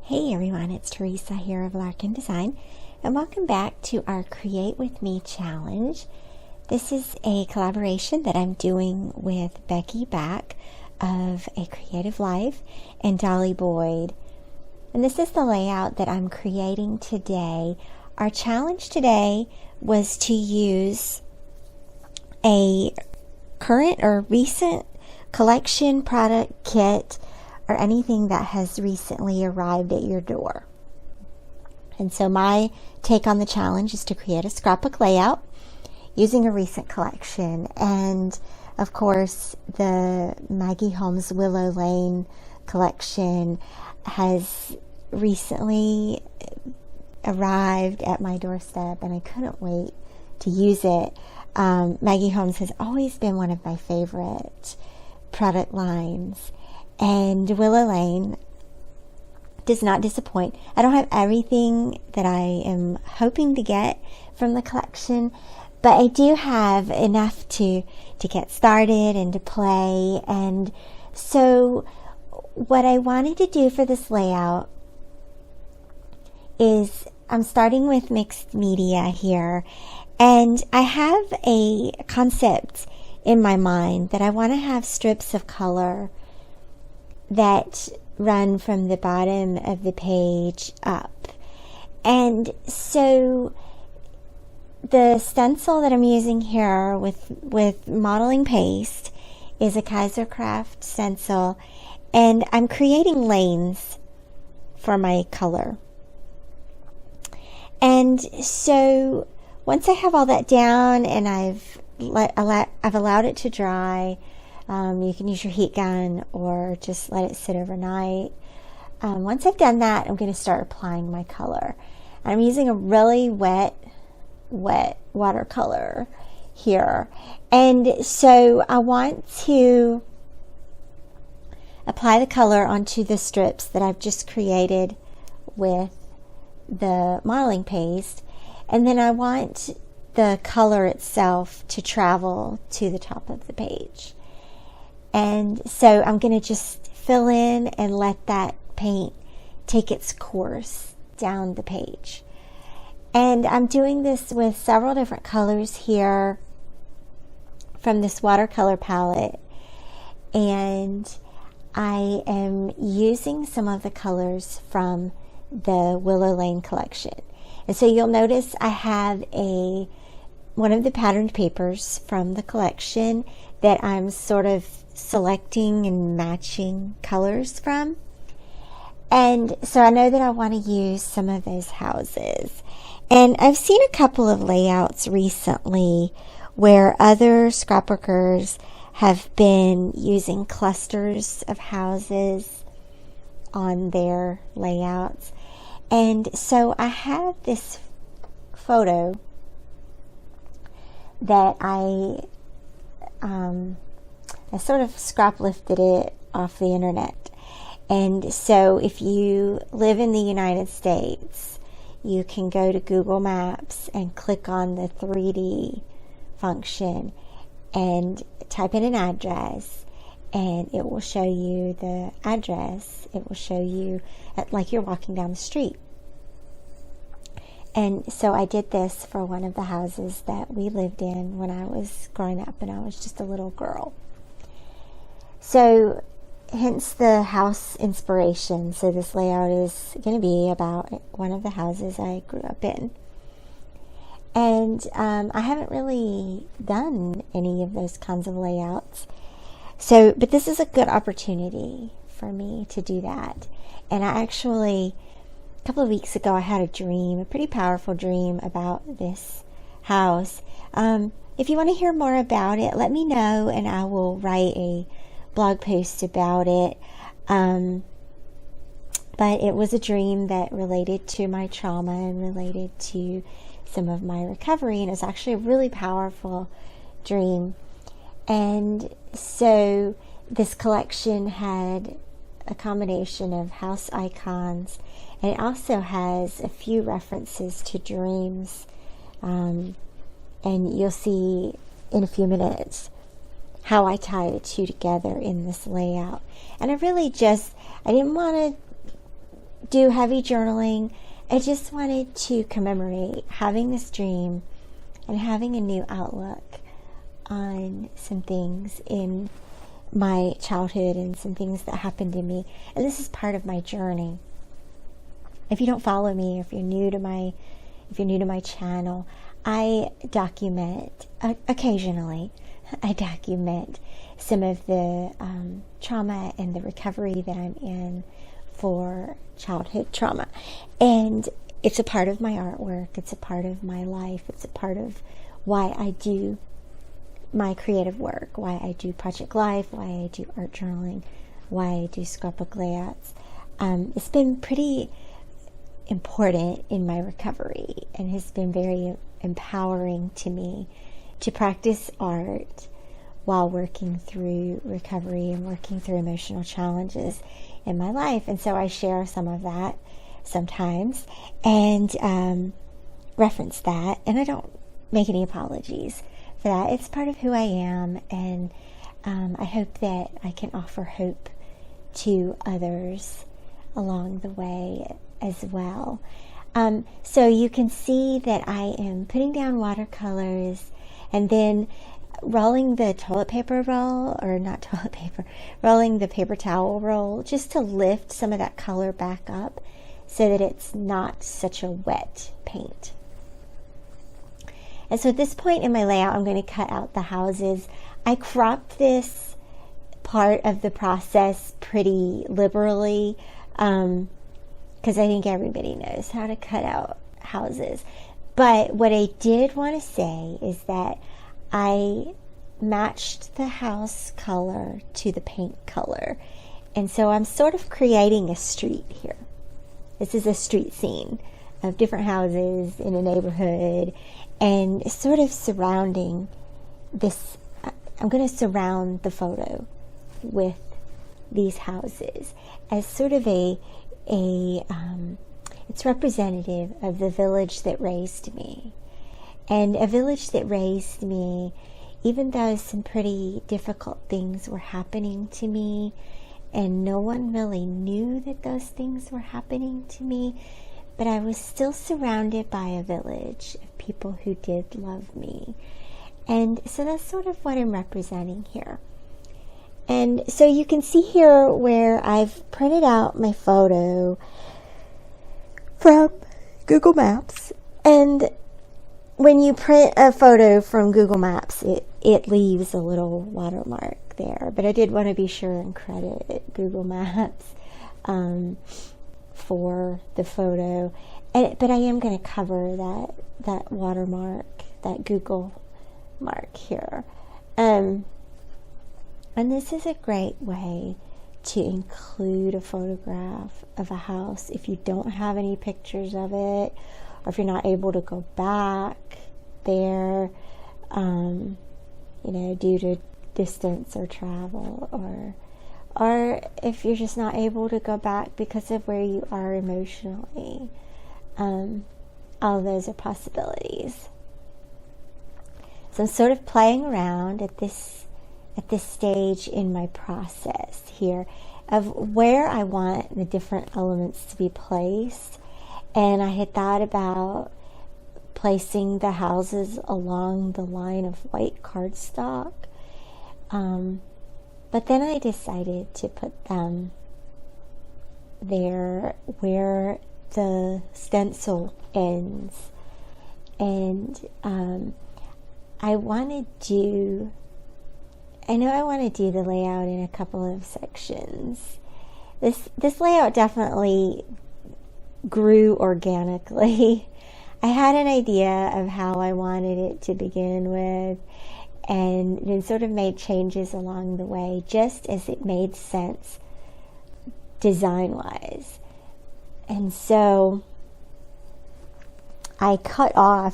Hey everyone, it's Theresa here of Larkin Design, and welcome back to our Create With Me challenge. This is a collaboration that I'm doing with Becky back of A Creative Life and Dollie Boyd. And this is the layout that I'm creating today. Our challenge today was to use a current or recent collection, product, kit, or anything that has recently arrived at your door. And so my take on the challenge is to create a scrapbook layout using a recent collection. And of course, the Maggie Holmes Willow Lane collection has recently arrived at my doorstep, and I couldn't wait to use it. Maggie Holmes has always been one of my favorite product lines, and Willow Lane does not disappoint. I don't have everything that I am hoping to get from the collection, but I do have enough to get started and to play. And so what I wanted to do for this layout is I'm starting with mixed media here, and I have a concept in my mind that I want to have strips of color that run from the bottom of the page up. And so the stencil that I'm using here with modeling paste is a Kaisercraft stencil, and I'm creating lanes for my color. And so once I have all that down and I've allowed it to dry, you can use your heat gun or just let it sit overnight. Once I've done that, I'm going to start applying my color. And I'm using a really wet watercolor here. And so I want to apply the color onto the strips that I've just created with the modeling paste. And then I want the color itself to travel to the top of the page. And so I'm going to just fill in and let that paint take its course down the page. And I'm doing this with several different colors here from this watercolor palette. And I am using some of the colors from the Willow Lane collection. And so you'll notice I have one of the patterned papers from the collection that I'm sort of selecting and matching colors from. And so I know that I want to use some of those houses. And I've seen a couple of layouts recently where other scrapbookers have been using clusters of houses on their layouts. And so I have this photo that I sort of scrap lifted it off the internet. And so if you live in the United States, you can go to Google Maps and click on the 3D function and type in an address, and it will show you the address. It will show you like you're walking down the street. And so I did this for one of the houses that we lived in when I was growing up and I was just a little girl. So hence the house inspiration. So this layout is going to be about one of the houses I grew up in. And I haven't really done any of those kinds of layouts. But this is a good opportunity for me to do that. And I actually, a couple of weeks ago, I had a pretty powerful dream about this house. If you want to hear more about it, let me know and I will write a blog post about it. But it was a dream that related to my trauma and related to some of my recovery, and it was actually a really powerful dream. And so this collection had a combination of house icons, and it also has a few references to dreams, and you'll see in a few minutes how I tie the two together in this layout. And I didn't want to do heavy journaling. I just wanted to commemorate having this dream and having a new outlook on some things in my childhood and some things that happened to me. And this is part of my journey. If you don't follow me, if you're new to my channel, I document occasionally. I document some of the trauma and the recovery that I'm in for childhood trauma. And it's a part of my artwork. It's a part of my life. It's a part of why I do my creative work, why I do Project Life, why I do art journaling, why I do scrapbook layouts. It's been pretty important in my recovery and has been very empowering to me to practice art while working through recovery and working through emotional challenges in my life. And so I share some of that sometimes and reference that, and I don't make any apologies for that. It's part of who I am, and I hope that I can offer hope to others along the way as well. So you can see that I am putting down watercolors and then rolling the toilet paper roll, or not toilet paper, rolling the paper towel roll just to lift some of that color back up so that it's not such a wet paint. And so at this point in my layout, I'm going to cut out the houses. I cropped this part of the process pretty liberally because I think everybody knows how to cut out houses. But what I did want to say is that I matched the house color to the paint color. And so I'm sort of creating a street here. This is a street scene of different houses in a neighborhood, and sort of surrounding this. I'm going to surround the photo with these houses as sort of it's representative of the village that raised me. And a village that raised me, even though some pretty difficult things were happening to me, and no one really knew that those things were happening to me, but I was still surrounded by a village of people who did love me. And so that's sort of what I'm representing here. And so you can see here where I've printed out my photo from Google Maps. And when you print a photo from Google Maps, it leaves a little watermark there. But I did want to be sure and credit Google Maps for the photo. But I am going to cover that watermark, that Google mark here. And this is a great way to include a photograph of a house if you don't have any pictures of it, or if you're not able to go back there, due to distance or travel, or if you're just not able to go back because of where you are emotionally. All those are possibilities. So I'm sort of playing around at this stage in my process here of where I want the different elements to be placed. And I had thought about placing the houses along the line of white cardstock. But then I decided to put them there where the stencil ends. And I want to do the layout in a couple of sections. This layout definitely grew organically. I had an idea of how I wanted it to begin with, and then sort of made changes along the way, just as it made sense design-wise. And so I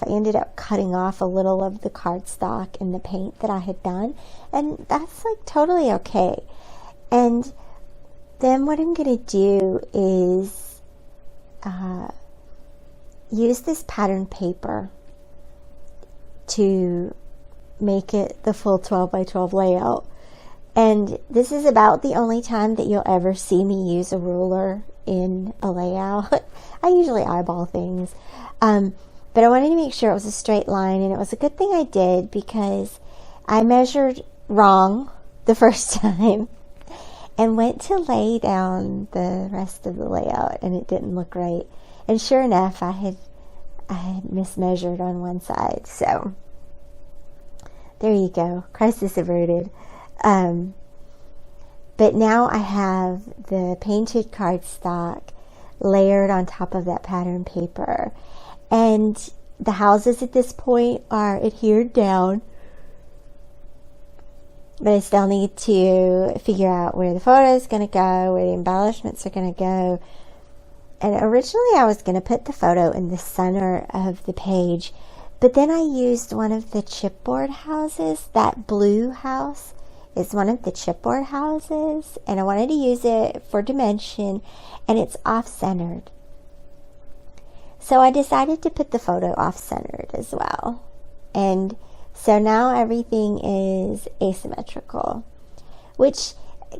ended up cutting off a little of the cardstock and the paint that I had done, and that's like totally okay. And then what I'm going to do is use this pattern paper to make it the full 12 by 12 layout. And this is about the only time that you'll ever see me use a ruler in a layout. I usually eyeball things. But I wanted to make sure it was a straight line, and it was a good thing I did because I measured wrong the first time and went to lay down the rest of the layout, and it didn't look right. And sure enough, I had mismeasured on one side. So there you go, crisis averted. But now I have the painted cardstock layered on top of that pattern paper. And the houses at this point are adhered down. But I still need to figure out where the photo is going to go, where the embellishments are going to go. And originally I was going to put the photo in the center of the page. But then I used one of the chipboard houses. That blue house is one of the chipboard houses. And I wanted to use it for dimension. And it's off-centered. So I decided to put the photo off-centered as well. And so now everything is asymmetrical, which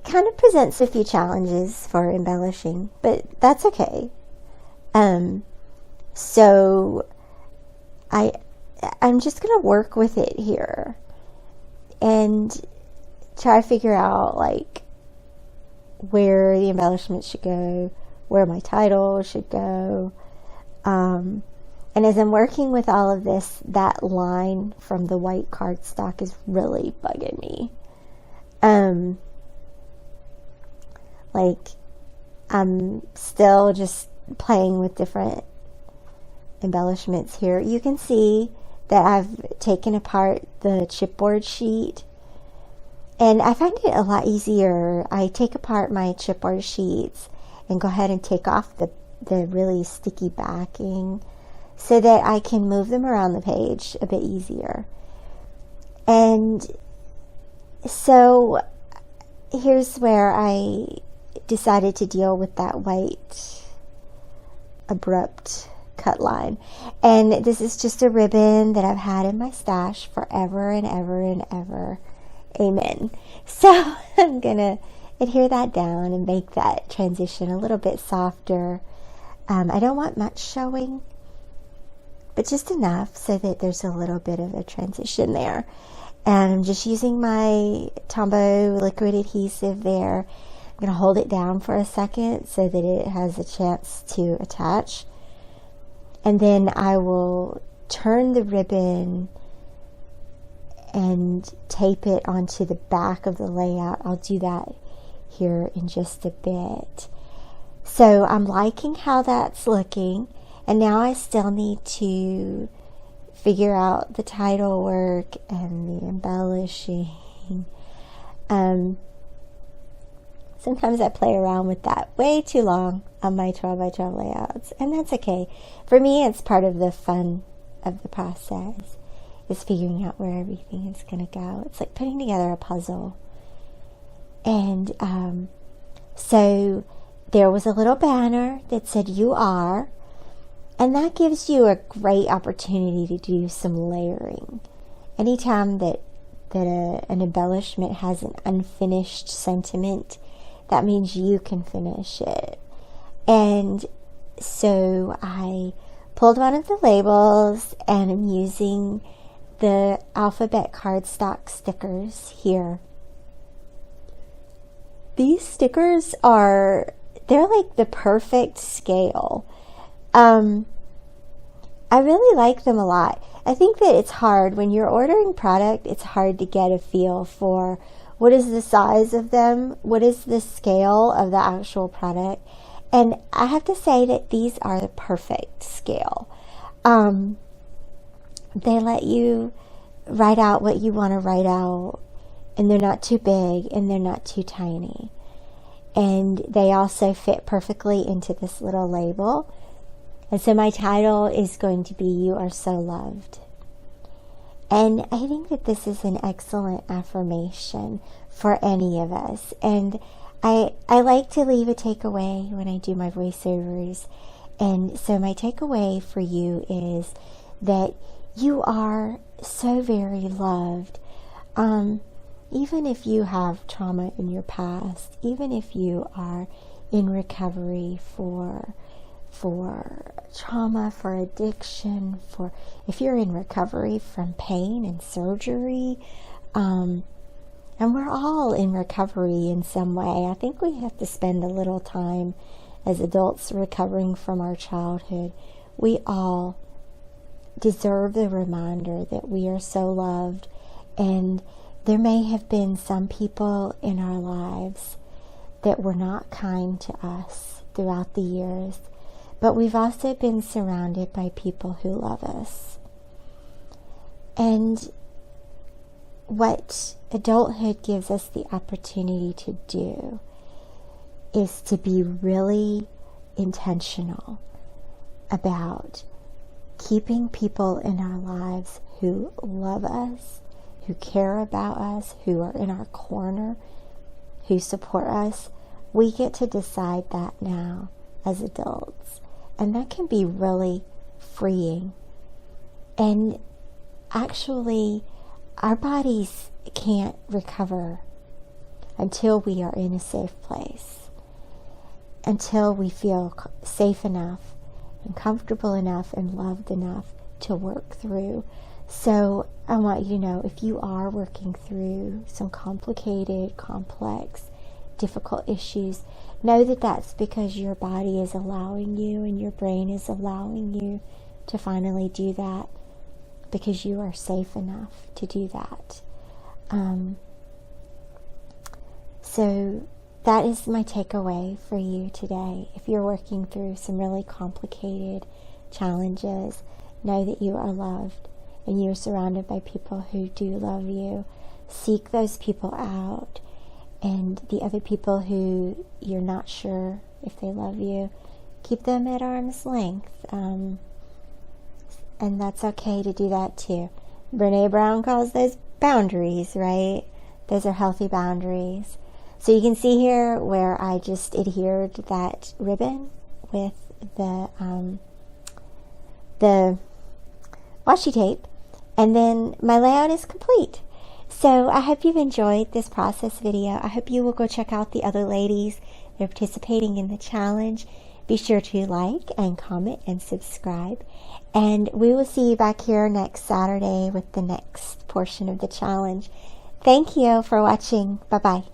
kind of presents a few challenges for embellishing, but that's okay. So I'm just going to work with it here and try to figure out like where the embellishment should go, where my title should go. And as I'm working with all of this, that line from the white cardstock is really bugging me. Like, I'm still just playing with different embellishments here. You can see that I've taken apart the chipboard sheet. And I find it a lot easier. I take apart my chipboard sheets and go ahead and take off the really sticky backing so that I can move them around the page a bit easier. And so here's where I decided to deal with that white abrupt cut line. And this is just a ribbon that I've had in my stash forever and ever and ever. Amen. So I'm gonna adhere that down and make that transition a little bit softer. I don't want much showing, but just enough so that there's a little bit of a transition there. And I'm just using my Tombow liquid adhesive there. I'm going to hold it down for a second so that it has a chance to attach. And then I will turn the ribbon and tape it onto the back of the layout. I'll do that here in just a bit. So I'm liking how that's looking. And now I still need to figure out the title work and the embellishing. Sometimes I play around with that way too long on my 12 by 12 layouts, and that's okay. For me, it's part of the fun of the process, is figuring out where everything is going to go. It's like putting together a puzzle. And so there was a little banner that said "You Are," and that gives you a great opportunity to do some layering. Anytime that an embellishment has an unfinished sentiment, that means you can finish it. And so I pulled one of the labels and I'm using the alphabet cardstock stickers here. These stickers they're like the perfect scale. I really like them a lot. I think that it's hard when you're ordering product, it's hard to get a feel for what is the size of them, what is the scale of the actual product. And I have to say that these are the perfect scale. They let you write out what you want to write out, and they're not too big and they're not too tiny. And they also fit perfectly into this little label. And so my title is going to be "You Are So Loved." And I think that this is an excellent affirmation for any of us. And I like to leave a takeaway when I do my voiceovers. And so my takeaway for you is that you are so very loved. Even if you have trauma in your past, even if you are in recovery for trauma, for addiction, for if you're in recovery from pain and surgery, and we're all in recovery in some way. I think we have to spend a little time as adults recovering from our childhood. We all deserve the reminder that we are so loved, and there may have been some people in our lives that were not kind to us throughout the years, but we've also been surrounded by people who love us. And what adulthood gives us the opportunity to do is to be really intentional about keeping people in our lives who love us, who care about us, who are in our corner, who support us. We get to decide that now as adults. And that can be really freeing. And actually, our bodies can't recover until we are in a safe place, until we feel safe enough and comfortable enough and loved enough to work through. So I want you to know, if you are working through some complicated, complex, difficult issues, know that that's because your body is allowing you and your brain is allowing you to finally do that, because you are safe enough to do that. So that is my takeaway for you today. If you're working through some really complicated challenges, know that you are loved and you are surrounded by people who do love you. Seek those people out, and the other people who you're not sure if they love you, keep them at arm's length. And that's okay to do that too. Brene Brown calls those boundaries, right? Those are healthy boundaries. So you can see here where I just adhered that ribbon with the washi tape, and then my layout is complete. So I hope you've enjoyed this process video. I hope you will go check out the other ladies that are participating in the challenge. Be sure to like and comment and subscribe. And we will see you back here next Saturday with the next portion of the challenge. Thank you for watching. Bye-bye.